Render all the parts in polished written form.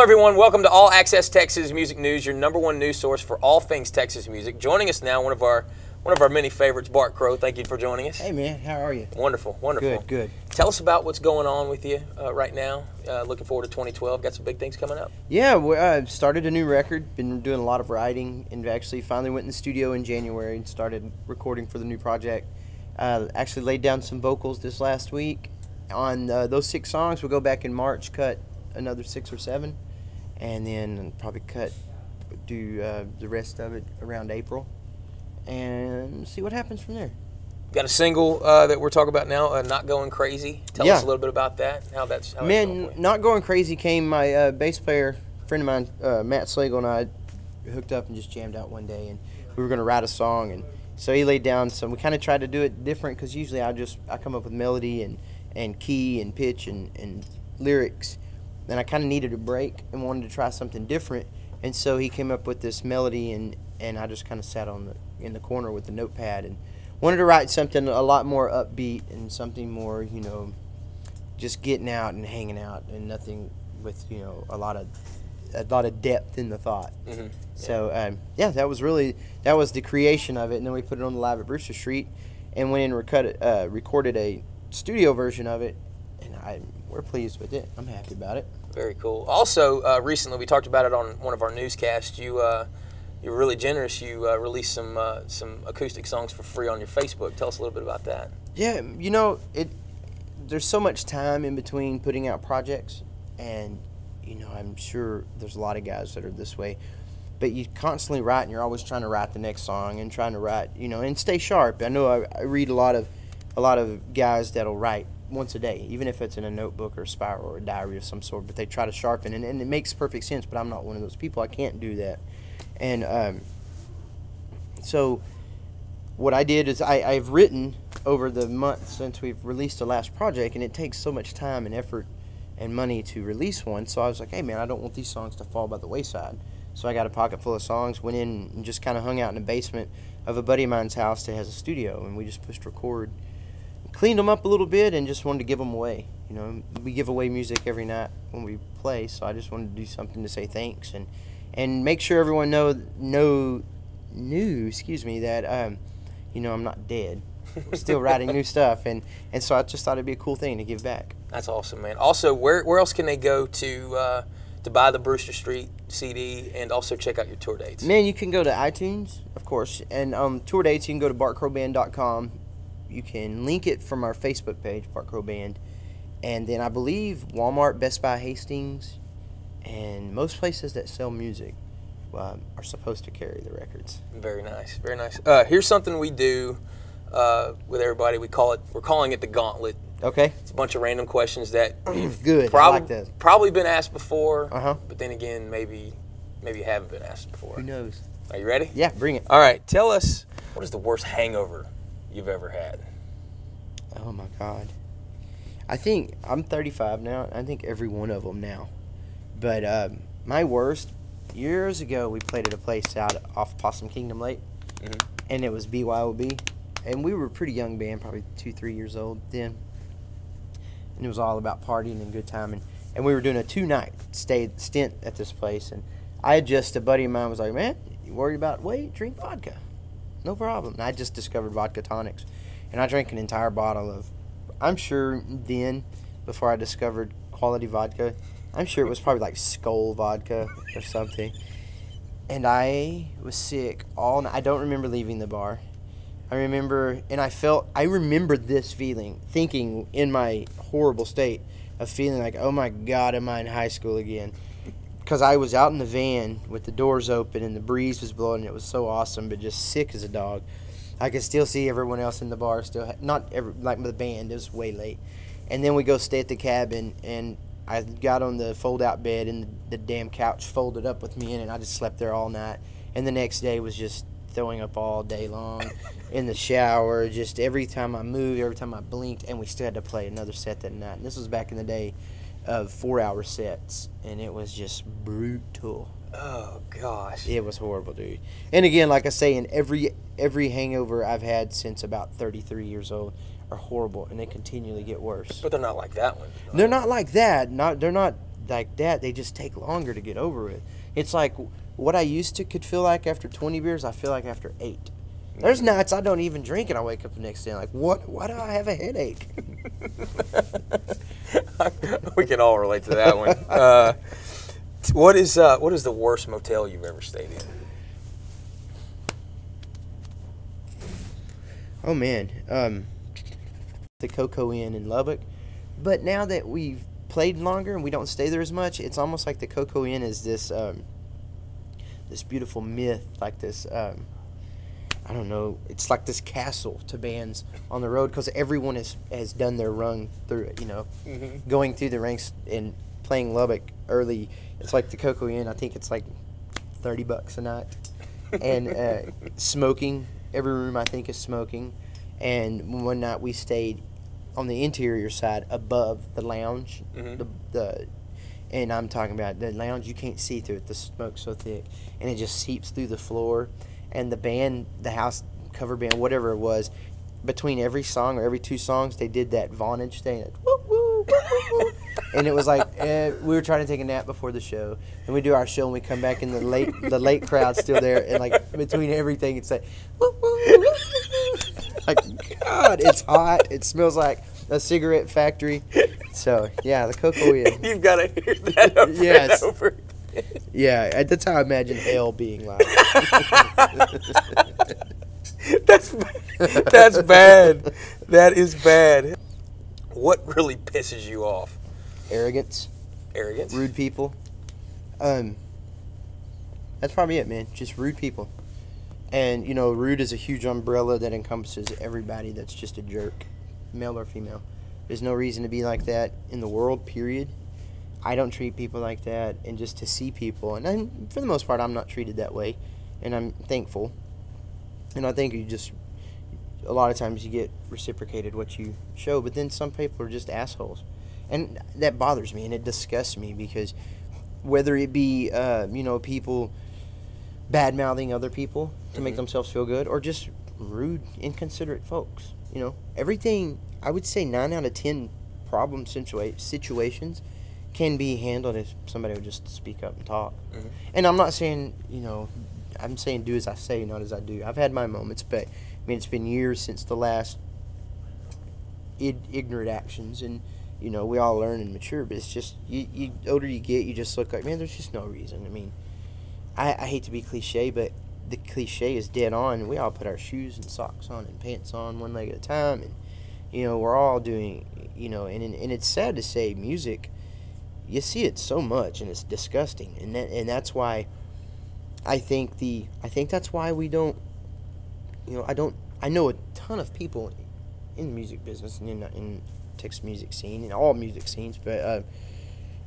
everyone. Welcome to All Access Texas Music News, your #1 news source for all things Texas music. Joining us now, one of our many favorites, Bart. Thank you for joining us. Hey man, how are you? Wonderful, wonderful. Good, good. Tell us about what's going on with you right now. Looking forward to 2012. Got some big things coming up. Yeah, I started a new record. Been doing a lot of writing, and actually finally went in the studio in January and started recording for the new project. Actually laid down some vocals this last week on those 6 songs. We'll go back in March, cut another 6 or 7, and then probably do the rest of it around April, and see what happens from there. Got a single that we're talking about now, Not Going Crazy. Tell us a little bit about that, how that's Not Going Crazy came, my bass player, friend of mine, Matt Slagle, and I hooked up and just jammed out one day, and we were going to write a song, and so he laid down some. We kind of tried to do it different, because usually I come up with melody and key and pitch and lyrics. Then I kind of needed a break and wanted to try something different, and so he came up with this melody, and I just kind of sat in the corner with the notepad and wanted to write something a lot more upbeat and something more, just getting out and hanging out, and nothing with a lot of depth in the thought. Mm-hmm. So that was the creation of it, and then we put it on the Live at Brewster Street, and went in and recorded a studio version of it, and we're pleased with it. I'm happy about it. Very cool. Also, recently we talked about it on one of our newscasts. You're really generous. You released some acoustic songs for free on your Facebook. Tell us a little bit about that. Yeah, there's so much time in between putting out projects, and I'm sure there's a lot of guys that are this way. But you constantly write, and you're always trying to write the next song and trying to write, and stay sharp. I know I read a lot of guys that'll write once a day, even if it's in a notebook or a spiral or a diary of some sort, but they try to sharpen, and it makes perfect sense, but I'm not one of those people. I can't do that. And so what I did is I've written over the month since we've released the last project, and it takes so much time and effort and money to release one, so I was like, hey man, I don't want these songs to fall by the wayside. So I got a pocket full of songs, went in and just kind of hung out in the basement of a buddy of mine's house that has a studio, and we just pushed record, cleaned them up a little bit, and just wanted to give them away. We give away music every night when we play, so I just wanted to do something to say thanks and make sure everyone knew that I'm not dead. I'm still writing new stuff, and so I just thought it'd be a cool thing to give back. That's awesome, man. Also, where else can they go to buy the Brewster Street CD and also check out your tour dates? Man, you can go to iTunes, of course, and tour dates, you can go to bartcrowband.com. You can link it from our Facebook page, Bart Crow Band, and then I believe Walmart, Best Buy, Hastings, and most places that sell music are supposed to carry the records. Very nice, very nice. Here's something we do with everybody. We're calling it the Gauntlet. Okay. It's a bunch of random questions that you've I like that. Probably been asked before, but then again, maybe you haven't been asked before. Who knows? Are you ready? Yeah, bring it. All right, tell us, what is the worst hangover you've ever had? Oh my God. I think I'm 35 now. I think every one of them now. But my worst, years ago, we played at a place out off Possum Kingdom Lake, and it was BYOB, and we were a pretty young band, probably 2-3 years old then, and it was all about partying and good time, and we were doing a 2-night stint at this place, and a buddy of mine was like, man, you worried about weight? Drink vodka. No problem. And I just discovered vodka tonics, and I drank an entire bottle of, I'm sure then, before I discovered quality vodka, I'm sure it was probably like Skull vodka or something. And I was sick all night. I don't remember leaving the bar. I remember this feeling, thinking in my horrible state of feeling like, oh my God, am I in high school again? Because I was out in the van with the doors open and the breeze was blowing, and it was so awesome, but just sick as a dog. I could still see everyone else in the bar, like the band. It was way late. And then we go stay at the cabin, and I got on the fold-out bed, and the damn couch folded up with me in it, and I just slept there all night. And the next day was just throwing up all day long in the shower, just every time I moved, every time I blinked, and we still had to play another set that night. And this was back in the day of 4-hour sets, and it was just brutal. Oh, gosh. It was horrible, dude. And again, like I say, in every hangover I've had since about 33 years old are horrible, and they continually get worse. But they're not like that one. They're not like that. They're not like that, they just take longer to get over with. It's like what I used to could feel like after 20 beers, I feel like after 8. There's nights I don't even drink and I wake up the next day like, what? Why do I have a headache? We can all relate to that one. What is the worst motel you've ever stayed in? Oh man, the Coco Inn in Lubbock. But now that we've played longer and we don't stay there as much, it's almost like the Coco Inn is this this beautiful myth, like this. I don't know. It's like this castle to bands on the road because everyone has done their run through. Going through the ranks and playing Lubbock early. It's like the Coco Inn. I think it's like $30 a night, and smoking. Every room I think is smoking. And one night we stayed on the interior side above the lounge. And I'm talking about the lounge, you can't see through it. The smoke's so thick. And it just seeps through the floor. And the band, the house cover band, whatever it was, between every song or every 2 songs, they did that Vonage thing. Like, woo, woo, woo, woo. And it was like, we were trying to take a nap before the show. And we do our show and we come back and the late crowd's still there. And like between everything, it's like, woo, woo, woo, woo. Like, God, it's hot. It smells like a cigarette factory. So, yeah, the Coco Inn. You've got to hear that over and over again. Yeah, that's how I imagine hell being like. That's bad. That is bad. What really pisses you off? Arrogance. Rude people. That's probably it, man. Just rude people. And, rude is a huge umbrella that encompasses everybody that's just a jerk, male or female. There's no reason to be like that in the world, period. I don't treat people like that, and just to see people, and for the most part, I'm not treated that way, and I'm thankful. And I think a lot of times you get reciprocated what you show, but then some people are just assholes. And that bothers me, and it disgusts me, because whether it be, people bad-mouthing other people to make themselves feel good, or just rude, inconsiderate folks, everything, I would say 9 out of 10 problem situations can be handled if somebody would just speak up and talk. And I'm not saying, I'm saying do as I say, not as I do. I've had my moments, but, it's been years since the last ignorant actions, and, we all learn and mature, but it's just, you older you get, you just look like, man, there's just no reason. I hate to be cliche, but the cliche is dead on. We all put our shoes and socks on and pants on one leg at a time, and, we're all doing, and it's sad to say music, you see it so much, and it's disgusting, and that's why I think that's why we don't, I know a ton of people in the music business and in Texas music scene and all music scenes, but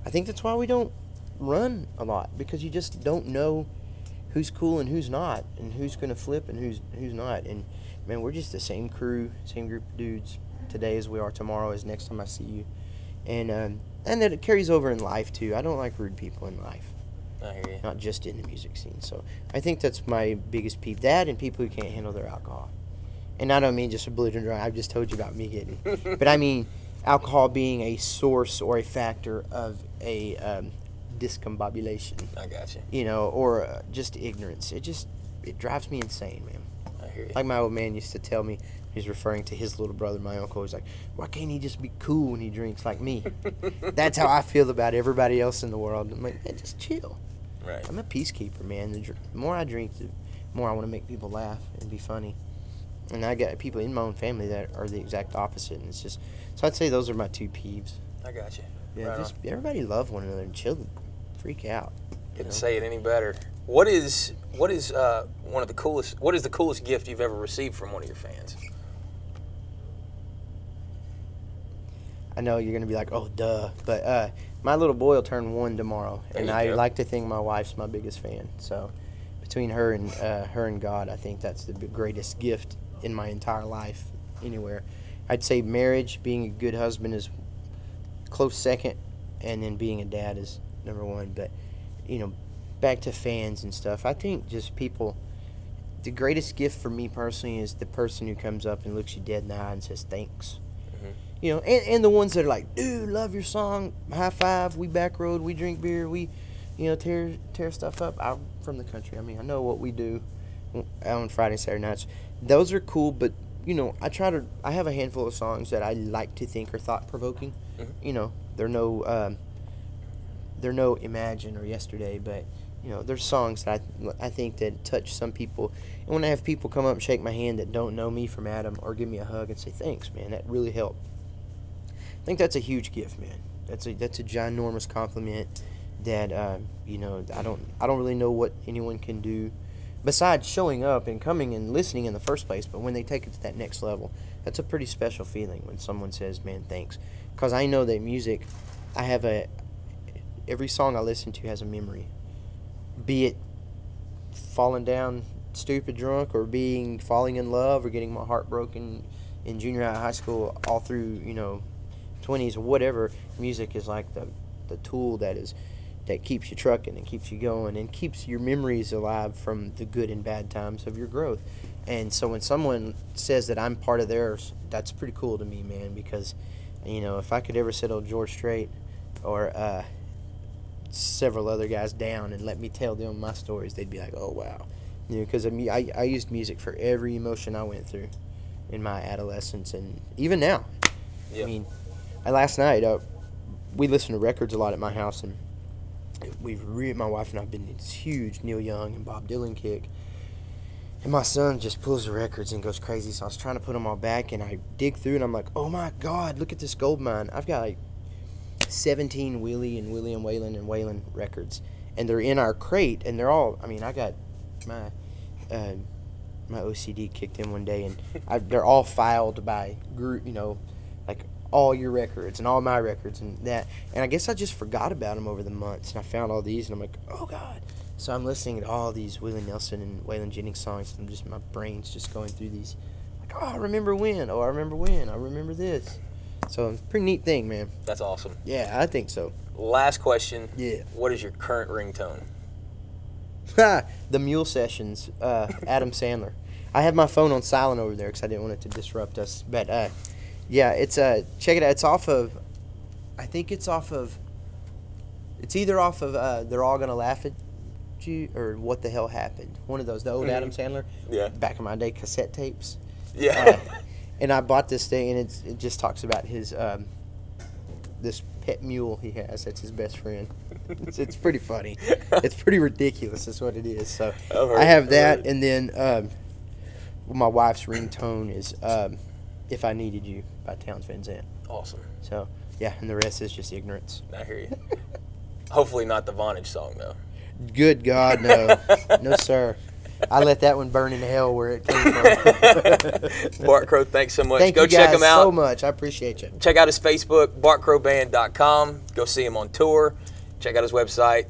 I think that's why we don't run a lot, because you just don't know who's cool and who's not, and who's gonna flip and who's not. And man, we're just the same crew, same group of dudes today as we are tomorrow, as next time I see you, and that it carries over in life too. I don't like rude people in life. I hear you. Not just in the music scene. So I think that's my biggest peeve. That and people who can't handle their alcohol. And I don't mean just a belligerent drunk. I've just told you about me getting. But I mean alcohol being a source or a factor of a discombobulation. I got you. Or just ignorance. It drives me insane, man. I hear you. Like my old man used to tell me, he's referring to his little brother, my uncle. He's like, why can't he just be cool when he drinks like me? That's how I feel about everybody else in the world. I'm like, man, just chill. Right. I'm a peacekeeper, man. The more I drink, the more I want to make people laugh and be funny. And I got people in my own family that are the exact opposite. And it's just, so I'd say those are my 2 peeves. I got you. Yeah, right just everybody love one another and chill, freak out. Couldn't say it any better. What is one of the coolest? What is the coolest gift you've ever received from one of your fans? I know you're gonna be like, oh, duh, but my little boy will turn 1 tomorrow, and I like to think my wife's my biggest fan. So between her and God, I think that's the greatest gift in my entire life anywhere. I'd say marriage, being a good husband, is close second, and then being a dad is number 1. But back to fans and stuff, I think just people, the greatest gift for me personally is the person who comes up and looks you dead in the eye and says thanks. You know, and the ones that are like, dude, love your song, high five, we back road, we drink beer, we, you know, tear stuff up. I'm from the country. I mean, I know what we do on Friday and Saturday nights. Those are cool, but, you know, I have a handful of songs that I like to think are thought-provoking. You know, they're no Imagine or Yesterday, but, you know, there's songs that I think that touch some people. And when I have people come up and shake my hand that don't know me from Adam, or give me a hug and say, thanks, man, that really helped. I think that's a huge gift, man. That's a ginormous compliment that, you know, I don't really know what anyone can do besides showing up and coming and listening in the first place. But when they take it to that next level, that's a pretty special feeling when someone says, man, thanks. Because I know that music, every song I listen to has a memory. Be it falling down stupid drunk, or falling in love, or getting my heart broken in junior high school, all through, you know, 20s or whatever. Music is like the tool that keeps you trucking and keeps you going and keeps your memories alive from the good and bad times of your growth. And so when someone says that I'm part of theirs, that's pretty cool to me, man, because, you know, if I could ever settle George Strait or several other guys down and let me tell them my stories, they'd be like, oh, wow. You know, because I used music for every emotion I went through in my adolescence and even now. Yep. I mean, last night, we listen to records a lot at my house, and my wife and I have been in this huge Neil Young and Bob Dylan kick. And my son just pulls the records and goes crazy. So I was trying to put them all back, and I dig through, and I'm like, oh my God, look at this gold mine. I've got like 17 Willie and William Whalen and Whalen records, and they're in our crate, and they're all, I mean, I got my OCD kicked in one day, and they're all filed by group, you know, like all your records and all my records and that. And I guess I just forgot about them over the months, and I found all these, and I'm like, oh God. So I'm listening to all these Willie Nelson and Waylon Jennings songs, and my brain's just going through these, like, oh, I remember when, oh, I remember when, I remember this. So it's a pretty neat thing, man. That's awesome. Yeah, I think so. Last question. Yeah. What is your current ringtone? The Mule Sessions, Adam Sandler. I have my phone on silent over there because I didn't want it to disrupt us. But, yeah, it's check it out. It's off of, I think it's off of, it's either off of They're All Gonna Laugh at You or What the Hell Happened. One of those, the old Adam Sandler. Yeah. Back in my day, cassette tapes. Yeah. And I bought this thing, and it just talks about his this pet mule he has. That's his best friend. It's pretty funny. It's pretty ridiculous. That's what it is. So I have that, and then my wife's ringtone is "If I Needed You" by Townes Van Zandt. Awesome. So yeah, and the rest is just ignorance. I hear you. Hopefully not the Vonage song though. Good God, no, no sir. I let that one burn in hell where it came from. Bart Crow, thanks so much. Thank Go you check guys him out so much. I appreciate you. Check out his Facebook, bartcrowband.com. Go see him on tour. Check out his website.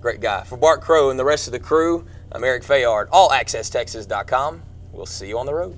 Great guy. For Bart Crow and the rest of the crew, I'm Eric Fayard, allaccesstexas.com. We'll see you on the road.